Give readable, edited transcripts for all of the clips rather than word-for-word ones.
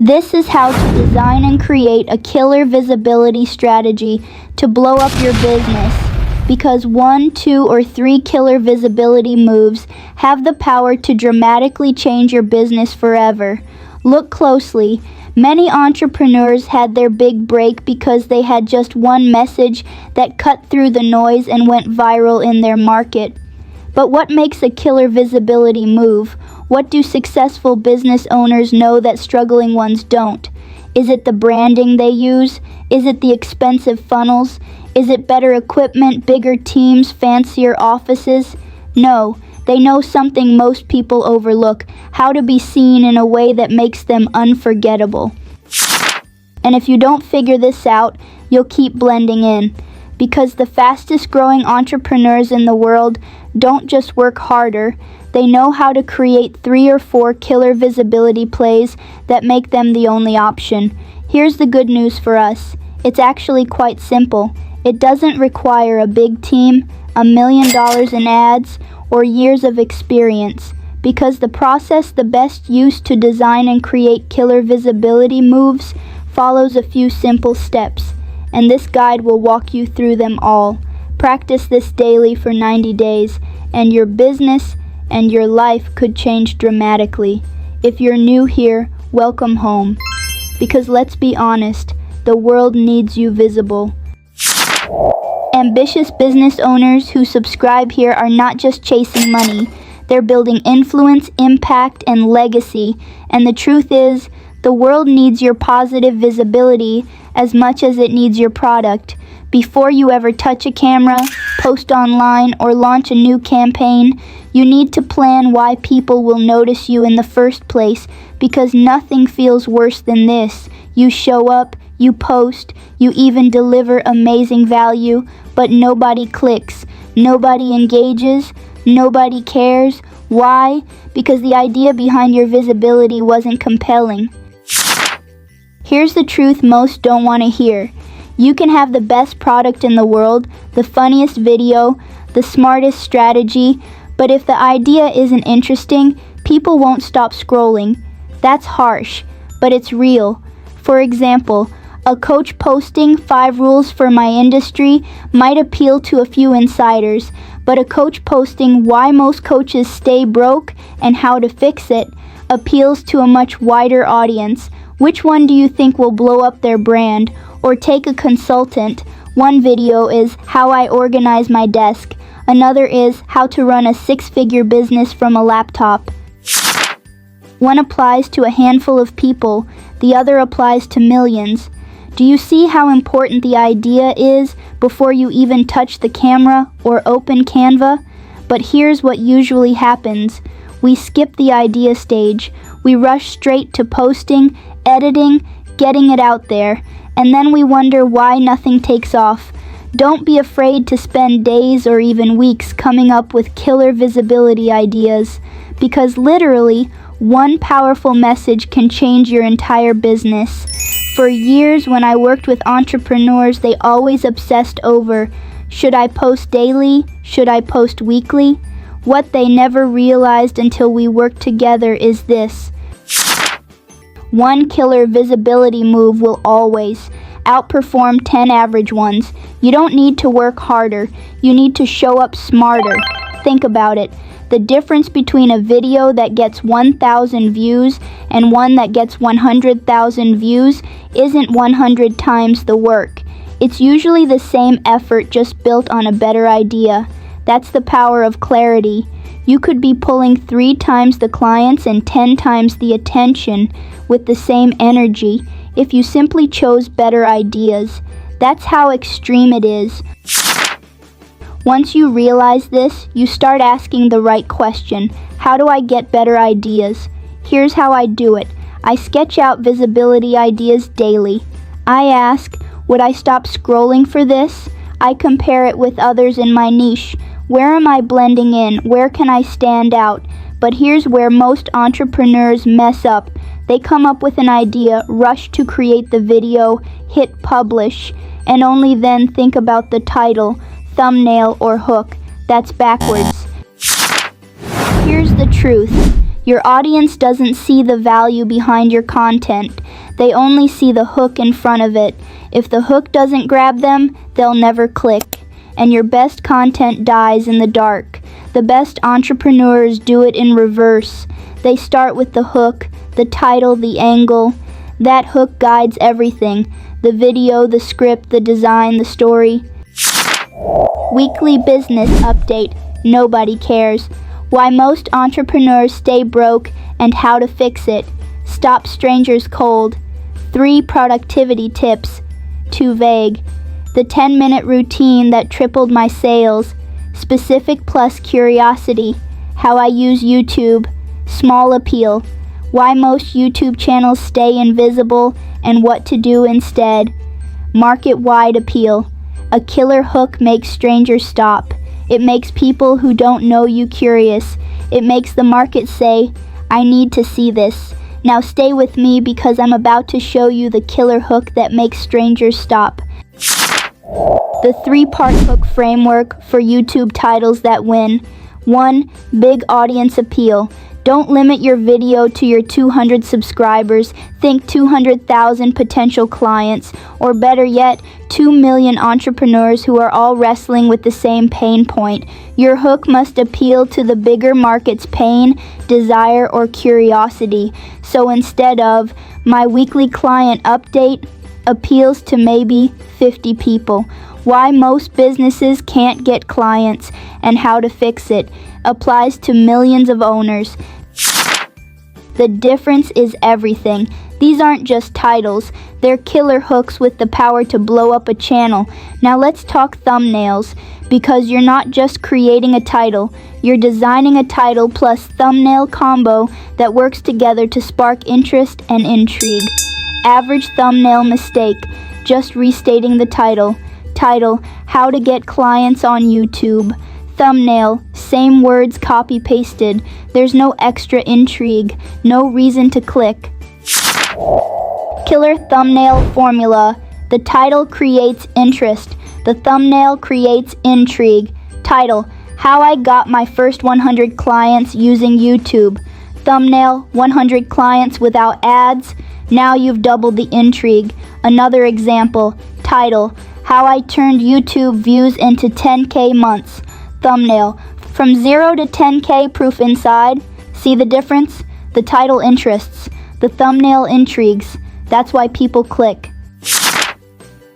This is how to design and create a killer visibility strategy to blow up your business. Because 1, 2, or 3 killer visibility moves have the power to dramatically change your business forever. Look closely. Many entrepreneurs had their big break because they had just one message that cut through the noise and went viral in their market. But what makes a killer visibility move? What do successful business owners know that struggling ones don't? Is it the branding they use? Is it the expensive funnels? Is it better equipment, bigger teams, fancier offices? No, they know something most people overlook: how to be seen in a way that makes them unforgettable. And if you don't figure this out, you'll keep blending in. Because the fastest growing entrepreneurs in the world don't just work harder, they know how to create 3 or 4 killer visibility plays that make them the only option. Here's the good news for us. It's actually quite simple. It doesn't require a big team, $1 million in ads, or years of experience. Because the process the best used to design and create killer visibility moves follows a few simple steps, and this guide will walk you through them all. Practice this daily for 90 days, and your business and your life could change dramatically. If you're new here, welcome home. Because let's be honest, the world needs you visible. Ambitious business owners who subscribe here are not just chasing money. They're building influence, impact, and legacy. And the truth is, the world needs your positive visibility as much as it needs your product. Before you ever touch a camera, post online, or launch a new campaign, you need to plan why people will notice you in the first place, because nothing feels worse than this. You show up, you post, you even deliver amazing value, but nobody clicks, nobody engages, nobody cares. Why? Because the idea behind your visibility wasn't compelling. Here's the truth most don't want to hear. You can have the best product in the world, the funniest video, the smartest strategy, but if the idea isn't interesting, people won't stop scrolling. That's harsh, but it's real. For example, a coach posting 5 rules for my industry might appeal to a few insiders, but a coach posting why most coaches stay broke and how to fix it appeals to a much wider audience. Which one do you think will blow up their brand? Or take a consultant. One video is how I organize my desk. Another is how to run a 6-figure business from a laptop. One applies to a handful of people, the other applies to millions. Do you see how important the idea is before you even touch the camera or open Canva? But here's what usually happens. We skip the idea stage. We rush straight to posting, editing, getting it out there, and then we wonder why nothing takes off. Don't be afraid to spend days or even weeks coming up with killer visibility ideas, because literally, one powerful message can change your entire business. For years, when I worked with entrepreneurs, they always obsessed over, should I post daily? Should I post weekly? What they never realized until we worked together is this. One killer visibility move will always outperform 10 average ones. You don't need to work harder. You need to show up smarter. Think about it. The difference between a video that gets 1,000 views and one that gets 100,000 views isn't 100 times the work. It's usually the same effort, just built on a better idea. That's the power of clarity. You could be pulling 3 times the clients and 10 times the attention with the same energy if you simply chose better ideas. That's how extreme it is. Once you realize this, you start asking the right question. How do I get better ideas? Here's how I do it. I sketch out visibility ideas daily. I ask, would I stop scrolling for this? I compare it with others in my niche. Where am I blending in? Where can I stand out? But here's where most entrepreneurs mess up. They come up with an idea, rush to create the video, hit publish, and only then think about the title, thumbnail, or hook. That's backwards. Here's the truth. Your audience doesn't see the value behind your content. They only see the hook in front of it. If the hook doesn't grab them, they'll never click. And your best content dies in the dark. The best entrepreneurs do it in reverse. They start with the hook, the title, the angle. That hook guides everything. The video, the script, the design, the story. Weekly business update. Nobody cares. Why most entrepreneurs stay broke and how to fix it. Stop strangers cold. 3 productivity tips. Too vague. The 10-minute routine that tripled my sales. Specific plus curiosity. How I use YouTube. Small appeal. Why most YouTube channels stay invisible and what to do instead. Market-wide appeal. A killer hook makes strangers stop. It makes people who don't know you curious. It makes the market say, I need to see this. Now stay with me because I'm about to show you the killer hook that makes strangers stop. The 3-part hook framework for YouTube titles that win. 1. Big audience appeal. Don't limit your video to your 200 subscribers. Think 200,000 potential clients, or better yet, 2 million entrepreneurs who are all wrestling with the same pain point. Your hook must appeal to the bigger market's pain, desire, or curiosity. So instead of, my weekly client update appeals to maybe 50 people. Why most businesses can't get clients and how to fix it applies to millions of owners. The difference is everything. These aren't just titles, they're killer hooks with the power to blow up a channel. Now let's talk thumbnails, because you're not just creating a title, you're designing a title plus thumbnail combo that works together to spark interest and intrigue. Average thumbnail mistake, just restating the title. Title, How to Get Clients on YouTube. Thumbnail, same words copy-pasted. There's no extra intrigue, no reason to click. Killer thumbnail formula. The title creates interest. The thumbnail creates intrigue. Title, How I Got My First 100 Clients Using YouTube. Thumbnail, 100 clients without ads. Now you've doubled the intrigue. Another example. Title, How I Turned YouTube Views into 10K Months. Thumbnail, From 0 to 10K proof inside. See the difference? The title interests. The thumbnail intrigues. That's why people click.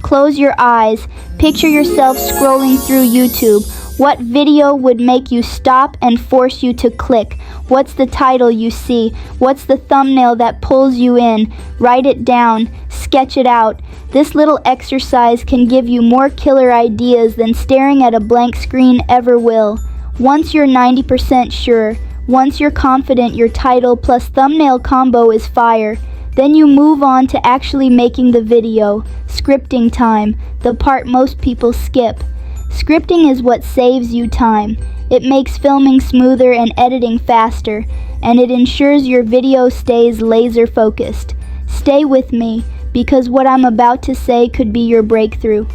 Close your eyes. Picture yourself scrolling through YouTube. What video would make you stop and force you to click? What's the title you see? What's the thumbnail that pulls you in? Write it down. Sketch it out. This little exercise can give you more killer ideas than staring at a blank screen ever will. Once you're 90% sure, once you're confident your title plus thumbnail combo is fire, then you move on to actually making the video. Scripting time, the part most people skip. Scripting is what saves you time. It makes filming smoother and editing faster, and it ensures your video stays laser focused. Stay with me, because what I'm about to say could be your breakthrough.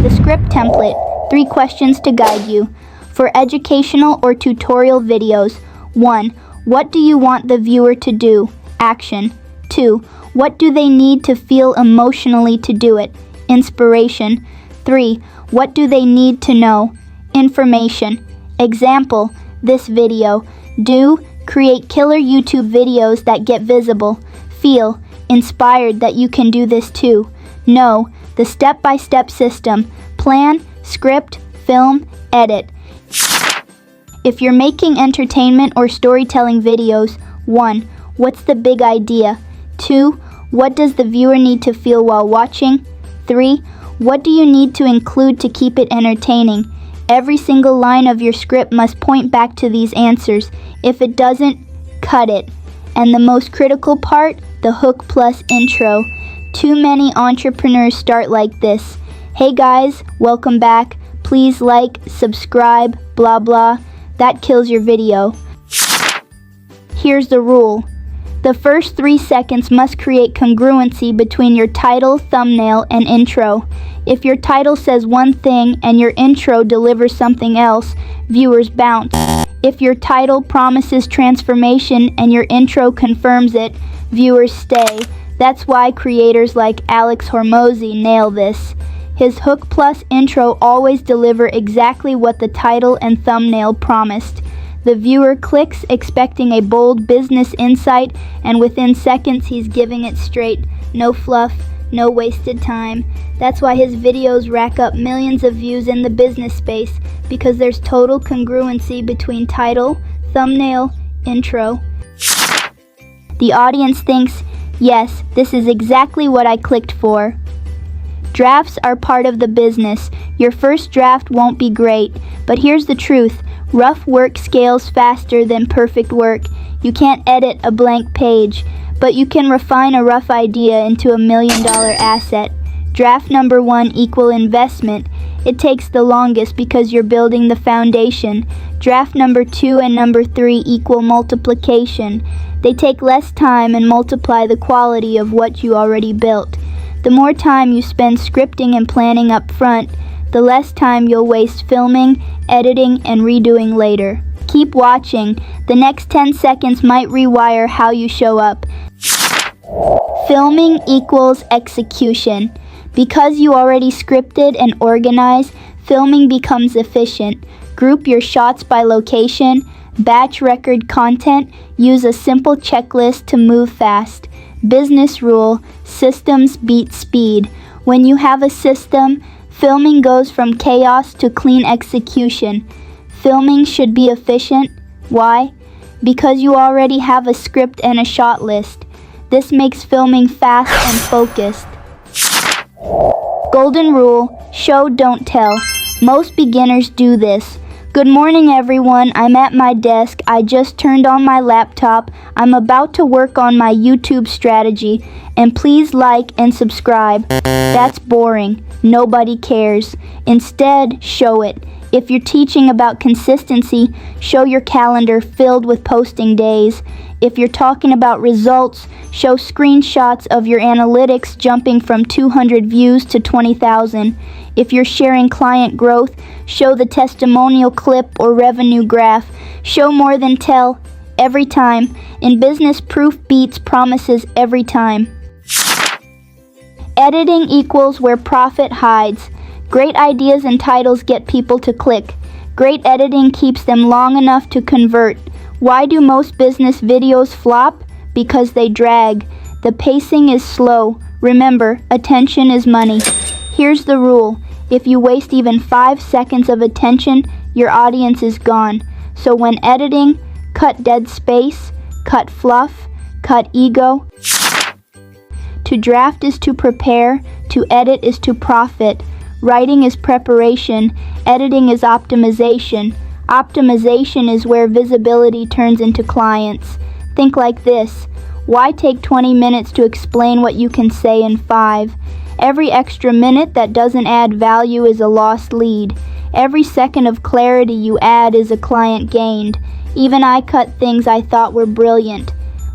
The script template, 3 questions to guide you. For educational or tutorial videos, 1. What do you want the viewer to do? Action. 2. What do they need to feel emotionally to do it? Inspiration. 3. What do they need to know? Information. Example, this video. Do, create killer YouTube videos that get visible. Feel, inspired that you can do this too. Know, the step-by-step system. Plan, script, film, edit. If you're making entertainment or storytelling videos, 1. What's the big idea? 2. What does the viewer need to feel while watching? 3. What do you need to include to keep it entertaining? Every single line of your script must point back to these answers. If it doesn't, cut it. And the most critical part, the hook plus intro. Too many entrepreneurs start like this. Hey guys, welcome back. Please like, subscribe, blah blah. That kills your video. Here's the rule. The first 3 seconds must create congruency between your title, thumbnail, and intro. If your title says one thing and your intro delivers something else, viewers bounce. If your title promises transformation and your intro confirms it, viewers stay. That's why creators like Alex Hormozi nail this. His hook plus intro always deliver exactly what the title and thumbnail promised. The viewer clicks expecting a bold business insight, and within seconds he's giving it straight. No fluff, no wasted time. That's why his videos rack up millions of views in the business space, because there's total congruency between title, thumbnail, intro. The audience thinks, yes, this is exactly what I clicked for. Drafts are part of the business. Your first draft won't be great, but here's the truth. Rough work scales faster than perfect work. You can't edit a blank page, but you can refine a rough idea into $1 million asset. Draft number 1 equal investment. It takes the longest because you're building the foundation. Draft number 2 and number 3 equal multiplication. They take less time and multiply the quality of what you already built. The more time you spend scripting and planning up front, the less time you'll waste filming, editing, and redoing later. Keep watching. The next 10 seconds might rewire how you show up. Filming equals execution. Because you already scripted and organized, filming becomes efficient. Group your shots by location, batch record content, use a simple checklist to move fast. Business rule, systems beat speed. When you have a system, filming goes from chaos to clean execution. Filming should be efficient. Why? Because you already have a script and a shot list. This makes filming fast and focused. Golden rule, show don't tell. Most beginners do this. Good morning everyone, I'm at my desk, I just turned on my laptop, I'm about to work on my YouTube strategy, and please like and subscribe. That's boring, nobody cares. Instead, show it. If you're teaching about consistency, show your calendar filled with posting days. If you're talking about results, show screenshots of your analytics jumping from 200 views to 20,000. If you're sharing client growth, show the testimonial clip or revenue graph. Show more than tell, every time. In business, proof beats promises every time. Editing equals where profit hides. Great ideas and titles get people to click. Great editing keeps them long enough to convert. Why do most business videos flop? Because they drag. The pacing is slow. Remember, attention is money. Here's the rule. If you waste even 5 seconds of attention, your audience is gone. So when editing, cut dead space, cut fluff, cut ego. To draft is to prepare, to edit is to profit. Writing is preparation, editing is optimization. Optimization is where visibility turns into clients. Think like this. Why take 20 minutes to explain what you can say in 5? Every extra minute that doesn't add value is a lost lead. Every second of clarity you add is a client gained. Even I cut things I thought were brilliant.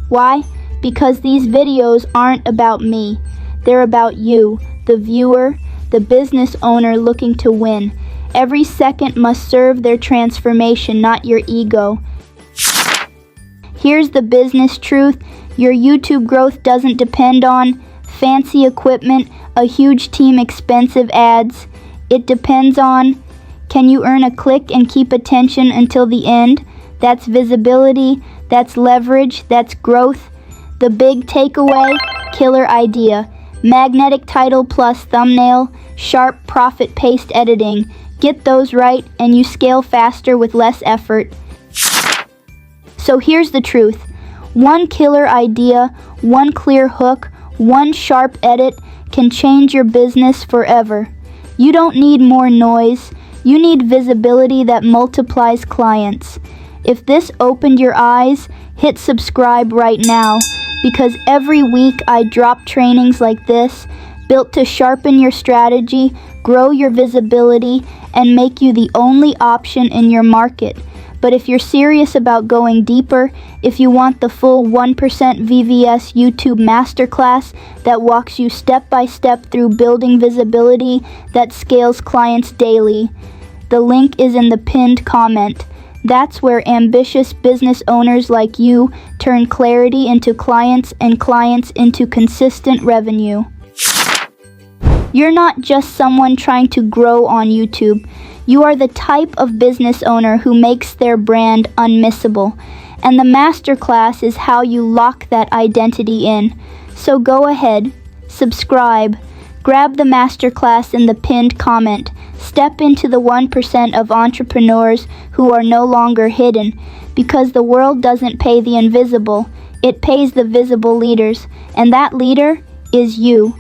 Why? Because these videos aren't about me. They're about you, the viewer, the business owner looking to win. Every second must serve their transformation, not your ego. Here's the business truth. Your YouTube growth doesn't depend on fancy equipment, a huge team, expensive ads. It depends on, can you earn a click and keep attention until the end? That's visibility, that's leverage, that's growth. The big takeaway, killer idea. Magnetic title plus thumbnail, sharp profit paste editing. Get those right and you scale faster with less effort. So here's the truth. One killer idea, one clear hook, one sharp edit can change your business forever. You don't need more noise. You need visibility that multiplies clients. If this opened your eyes, hit subscribe right now, because every week I drop trainings like this, built to sharpen your strategy, grow your visibility, and make you the only option in your market. But if you're serious about going deeper, if you want the full 1% VVS YouTube Masterclass that walks you step by step through building visibility that scales clients daily, the link is in the pinned comment. That's where ambitious business owners like you turn clarity into clients and clients into consistent revenue. You're not just someone trying to grow on YouTube. You are the type of business owner who makes their brand unmissable. And the masterclass is how you lock that identity in. So go ahead, subscribe, grab the masterclass in the pinned comment. Step into the 1% of entrepreneurs who are no longer hidden, because the world doesn't pay the invisible, it pays the visible leaders, and that leader is you.